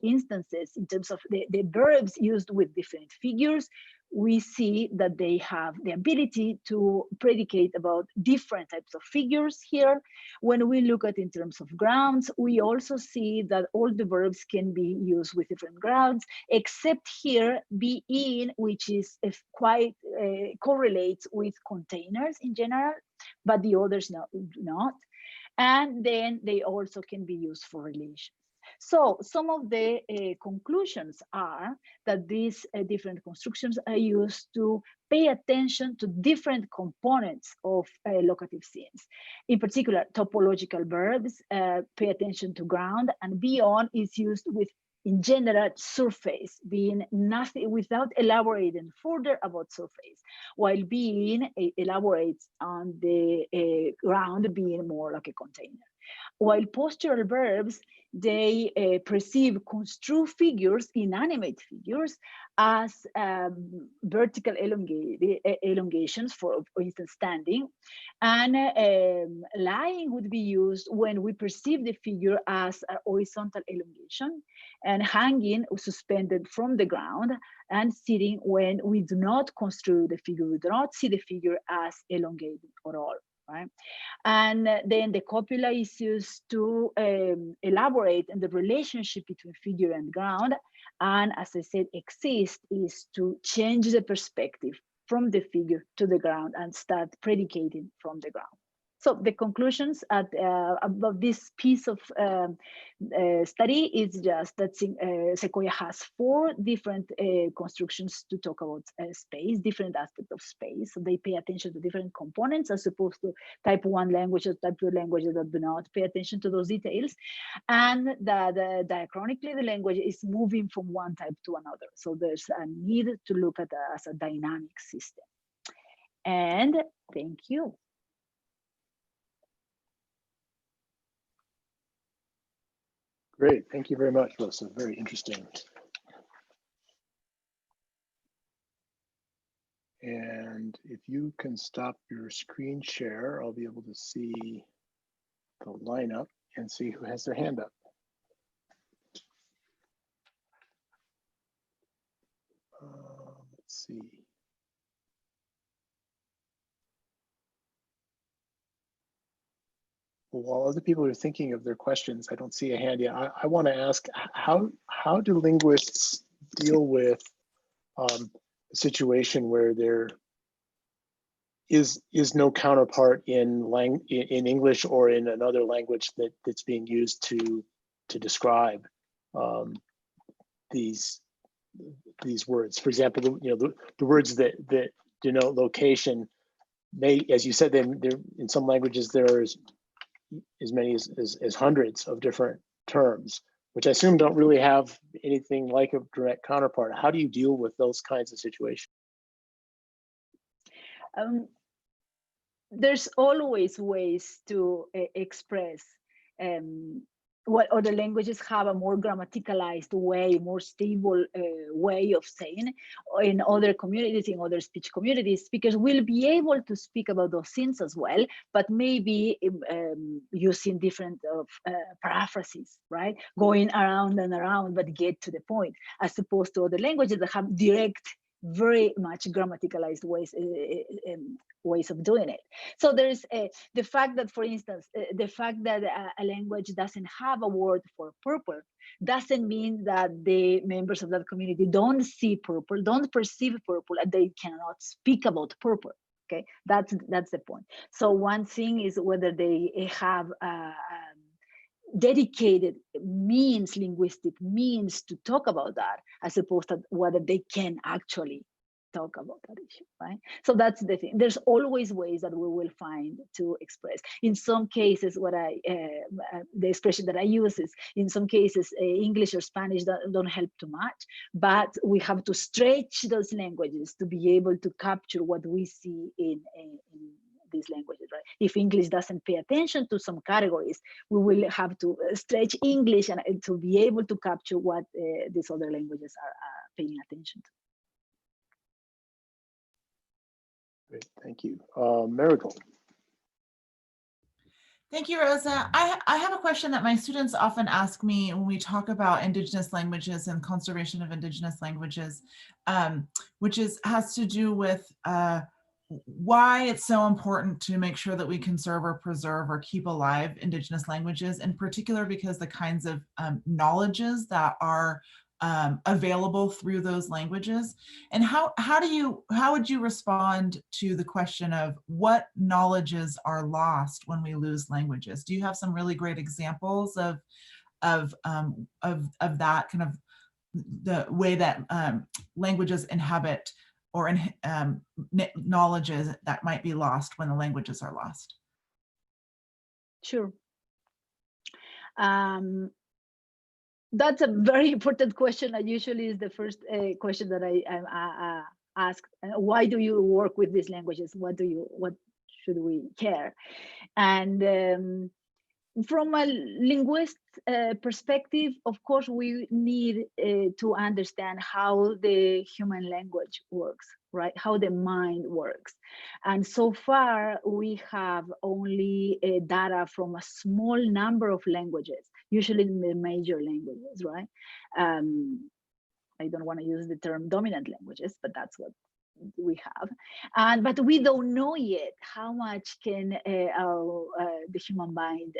instances in terms of the verbs used with different figures, we see that they have the ability to predicate about different types of figures here. When we look at in terms of grounds, we also see that all the verbs can be used with different grounds, except here be in, which is quite correlates with containers in general, but the others do not. And then they also can be used for relations. So some of the conclusions are that these different constructions are used to pay attention to different components of locative scenes. In particular, topological verbs pay attention to ground, and beyond is used with, in general, surface, being nothing without elaborating further about surface, while being elaborates on the ground, being more like a container. While postural verbs, they perceive construed figures, inanimate figures, as vertical elongations, for instance, standing. And lying would be used when we perceive the figure as a horizontal elongation, and hanging or suspended from the ground, and sitting when we do not construe the figure, we do not see the figure as elongated at all. Right? And then the copula is used to elaborate on the relationship between figure and ground. And as I said, exist is to change the perspective from the figure to the ground and start predicating from the ground. So the conclusions about this piece of study is just that Sequoia has 4 different constructions to talk about space, different aspects of space. So they pay attention to different components as opposed to type 1 languages, type 2 languages that do not pay attention to those details. And that diachronically, the language is moving from one type to another. So there's a need to look at as a dynamic system. And thank you. Great, thank you very much, Rosa. Very interesting. And if you can stop your screen share, I'll be able to see the lineup and see who has their hand up. Let's see. While other people are thinking of their questions, I don't see a hand yet. I want to ask, how do linguists deal with a situation where there is no counterpart in English or in another language that's being used to describe these words? For example, the words that denote location may, as you said, there in some languages there are as many as hundreds of different terms, which I assume don't really have anything like a direct counterpart. How do you deal with those kinds of situations? There's always ways to express what other languages have a more grammaticalized way, more stable way of saying in other communities, in other speech communities, because we'll be able to speak about those things as well, but maybe using different paraphrases, right? Going around and around, but get to the point, as opposed to other languages that have direct, very much grammaticalized ways of doing it. So there's the fact that, for instance, the fact that a language doesn't have a word for purple doesn't mean that the members of that community don't see purple, don't perceive purple, and they cannot speak about purple. Okay, that's the point. So one thing is whether they have dedicated means, linguistic means to talk about that, as opposed to whether they can actually talk about that issue, right? So that's the thing. There's always ways that we will find to express. In some cases, the expression that I use is, in some cases, English or Spanish don't help too much, but we have to stretch those languages to be able to capture what we see in these languages, right? If English doesn't pay attention to some categories, we will have to stretch English and to be able to capture what these other languages are paying attention to. Great, thank you. Marigold. Thank you, Rosa. I have a question that my students often ask me when we talk about Indigenous languages and conservation of Indigenous languages, which has to do with why it's so important to make sure that we conserve or preserve or keep alive Indigenous languages, in particular because the kinds of knowledges that are available through those languages. And how would you respond to the question of what knowledges are lost when we lose languages? Do you have some really great examples of that kind of the way that languages inhabit or knowledges that might be lost when the languages are lost? Sure. That's a very important question. Usually is the first question that I ask. Why do you work with these languages? What should we care? And from a linguist perspective, of course, we need to understand how the human language works, right? How the mind works. And so far, we have only data from a small number of languages, usually the major languages, right? I don't want to use the term dominant languages, but that's what we have. But we don't know yet how much can the human mind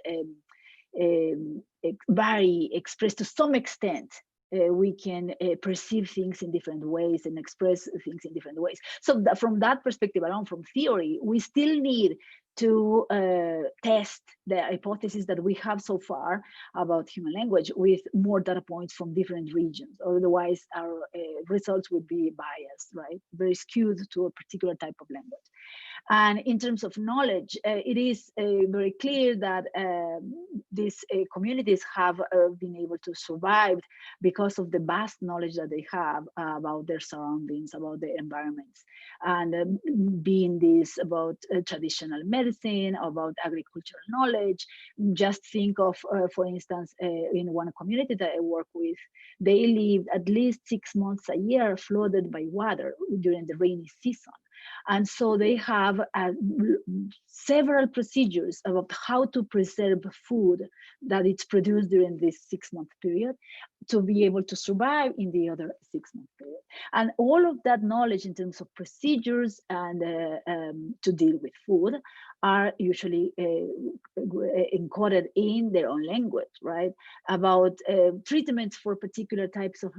vary, express to some extent. We can perceive things in different ways and express things in different ways. So from that perspective alone, from theory, we still need to test the hypothesis that we have so far about human language with more data points from different regions. Otherwise, our results would be biased, right? Very skewed to a particular type of language. And in terms of knowledge, it is very clear that these communities have been able to survive because of the vast knowledge that they have about their surroundings, about their environments, and being this about traditional medicine, about agricultural knowledge. Just think of, for instance, in one community that I work with, they lived at least 6 months a year flooded by water during the rainy season. And so they have several procedures about how to preserve food that it's produced during this 6-month period to be able to survive in the other 6-month period. And all of that knowledge in terms of procedures and to deal with food are usually encoded in their own language, right? About treatments for particular types of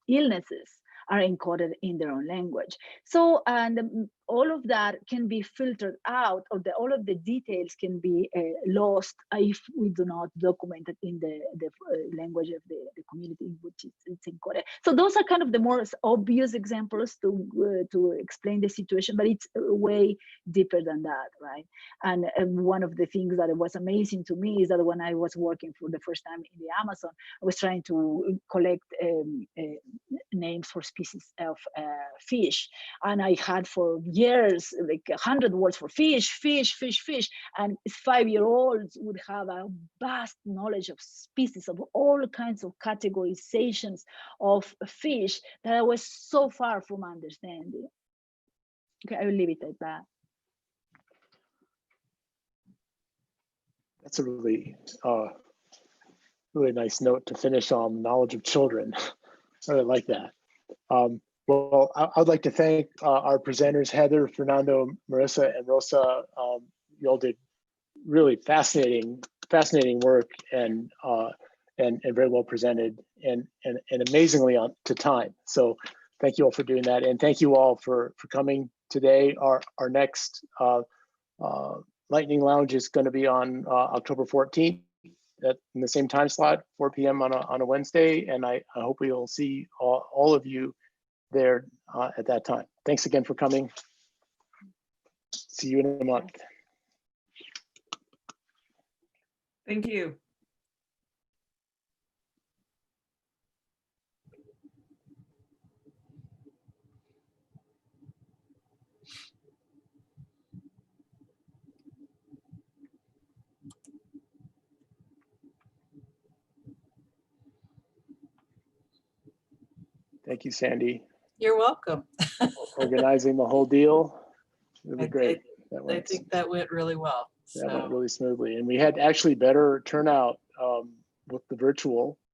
illnesses are encoded in their own language. So, and all of that can be filtered out, or all of the details can be lost if we do not document it in the language of the community in which it's encoded. So those are kind of the more obvious examples to explain the situation, but it's way deeper than that, right? And one of the things that was amazing to me is that when I was working for the first time in the Amazon, I was trying to collect names for species of fish, and I had for years like 100 words for fish, and 5-year-olds would have a vast knowledge of species, of all kinds of categorizations of fish that I was so far from understanding. Okay, I will leave it at that. That's a really nice note to finish on, knowledge of children. I really like that. Well, I'd like to thank our presenters, Heather, Fernando, Marissa, and Rosa. You all did really fascinating work and very well presented and amazingly on to time. So thank you all for doing that, and thank you all for coming today. Our next Lightning Lounge is going to be on October 14th in the same time slot, 4 p.m. on a Wednesday, and I hope we will see all of you there at that time. Thanks again for coming. See you in a month. Thank you. Thank you, Sandy. You're welcome. Organizing the whole deal. Really great. I think that went really well. That went really smoothly. And we had actually better turnout with the virtual